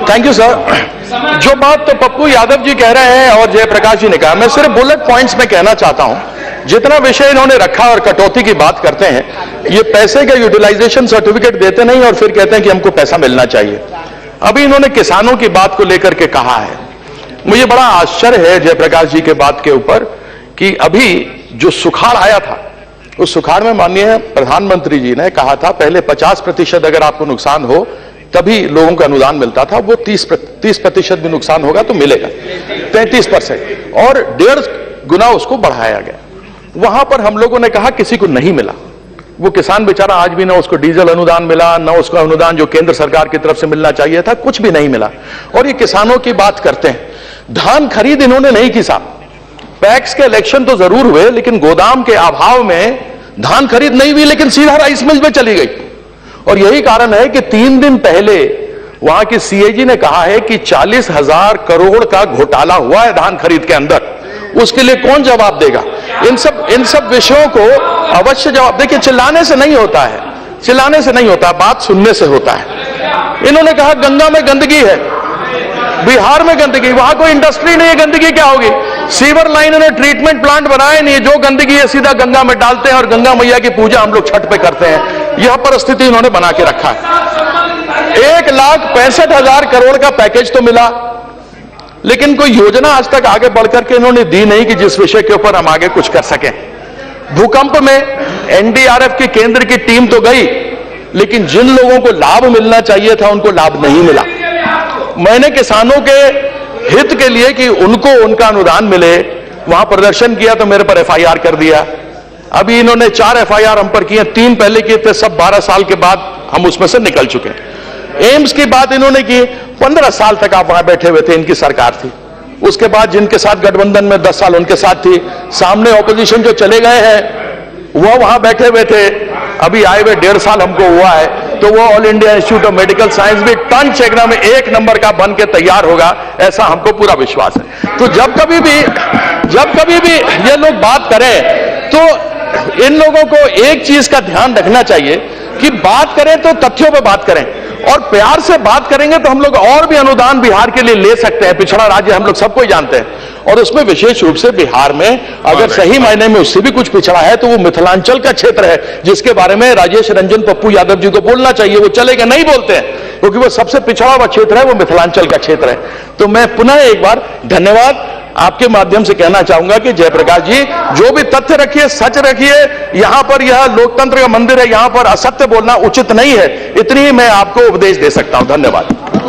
Thank you sir. जो बात तो पप्पू यादव जी कह रहे हैं और जयप्रकाश जी ने कहा, मैं सिर्फ बुलेट पॉइंट्स में कहना चाहता हूं। जितना विषय इन्होंने रखा और कटौती की बात करते हैं, ये पैसे का यूटिलाइजेशन सर्टिफिकेट देते नहीं और फिर कहते हैं कि हमको पैसा मिलना चाहिए। अभी इन्होंने किसानों की बात को लेकर के कहा है, मुझे बड़ा आश्चर्य है जयप्रकाश जी के बात के ऊपर कि अभी जो सुखाड़ आया था, उस सुखाड़ में माननीय प्रधानमंत्री जी ने कहा था पहले 50% अगर आपको नुकसान हो तभी लोगों का अनुदान मिलता था, वो 30% भी नुकसान होगा तो मिलेगा 33%, और 1.5 गुना उसको बढ़ाया गया। वहां पर हम लोगों ने कहा किसी को नहीं मिला, वो किसान बेचारा आज भी ना उसको डीजल अनुदान मिला, ना उसका अनुदान जो केंद्र सरकार की तरफ से मिलना चाहिए था, कुछ भी नहीं मिला। और ये किसानों की बात करते हैं, धान खरीद इन्होंने नहीं की साहब। पैक्स के इलेक्शन तो जरूर हुए लेकिन गोदाम के अभाव में धान खरीद नहीं हुई, लेकिन सीधा राइस मिल में चली गई। और यही कारण है कि 3 दिन पहले वहां की सीएजी ने कहा है कि 40,000 करोड़ का घोटाला हुआ है धान खरीद के अंदर। उसके लिए कौन जवाब देगा? इन सब विषयों को अवश्य जवाब। देखिए, चिल्लाने से नहीं होता है, चिल्लाने से नहीं होता, बात सुनने से होता है। इन्होंने कहा गंगा में गंदगी है, बिहार में गंदगी, वहां कोई इंडस्ट्री नहीं है, गंदगी क्या होगी? सीवर लाइन ने ट्रीटमेंट प्लांट बनाए नहीं, जो गंदगी है सीधा गंगा में डालते हैं और गंगा मैया की पूजा हम लोग छठ पे करते हैं। यह परिस्थिति इन्होंने बना के रखा है। 1,65,000 करोड़ का पैकेज तो मिला, लेकिन कोई योजना आज तक आगे बढ़कर के इन्होंने दी नहीं कि जिस विषय के ऊपर हम आगे कुछ कर सकें। भूकंप में एनडीआरएफ की केंद्र की टीम तो गई, लेकिन जिन लोगों को लाभ मिलना चाहिए था उनको लाभ नहीं मिला। मैंने किसानों के हित के लिए कि उनको उनका अनुदान मिले वहां प्रदर्शन किया तो मेरे पर एफआईआर कर दिया। अभी इन्होंने 4 एफआईआर हम पर किए, 3 पहले किए थे, सब 12 साल के बाद हम उसमें से निकल चुके। एम्स की बात इन्होंने की, 15 साल तक आप वहां बैठे हुए थे, इनकी सरकार थी। उसके बाद जिनके साथ गठबंधन में 10 साल उनके साथ थी, सामने ऑपोजिशन जो चले गए हैं वो वहां बैठे हुए थे। अभी आए हुए 1.5 साल हमको हुआ है, तो वो all India institute of medical science भी टन चेकना में 1 नंबर का बन के तैयार होगा, ऐसा हमको पूरा विश्वास है। तो जब कभी भी ये लोग बात करें तो इन लोगों को एक चीज का ध्यान रखना चाहिए कि बात करें तो तथ्यों पे बात करें, और प्यार से बात करेंगे तो हम लोग और भी अनुदान बिहार के लिए ले सकते हैं। पिछड़ा राज्य हम लोग सबको ही जानते हैं, और उसमें विशेष रूप से बिहार में अगर सही मायने में उससे भी कुछ पिछड़ा है तो वो मिथिलांचल का क्षेत्र है, जिसके बारे में राजेश रंजन पप्पू यादव जी को बोलना चाहिए। वो चलेगा, नहीं बोलते हैं, क्योंकि वो सबसे पिछड़ा हुआ क्षेत्र है, वो मिथिलांचल का क्षेत्र है। तो मैं पुनः एक बार धन्यवाद आपके माध्यम से कहना चाहूंगा कि जयप्रकाश जी, जो भी तथ्य रखिए, सच रखिए। यहां पर यह लोकतंत्र का मंदिर है, यहां पर असत्य बोलना उचित नहीं है। इतनी ही मैं आपको उपदेश दे सकता हूं। धन्यवाद।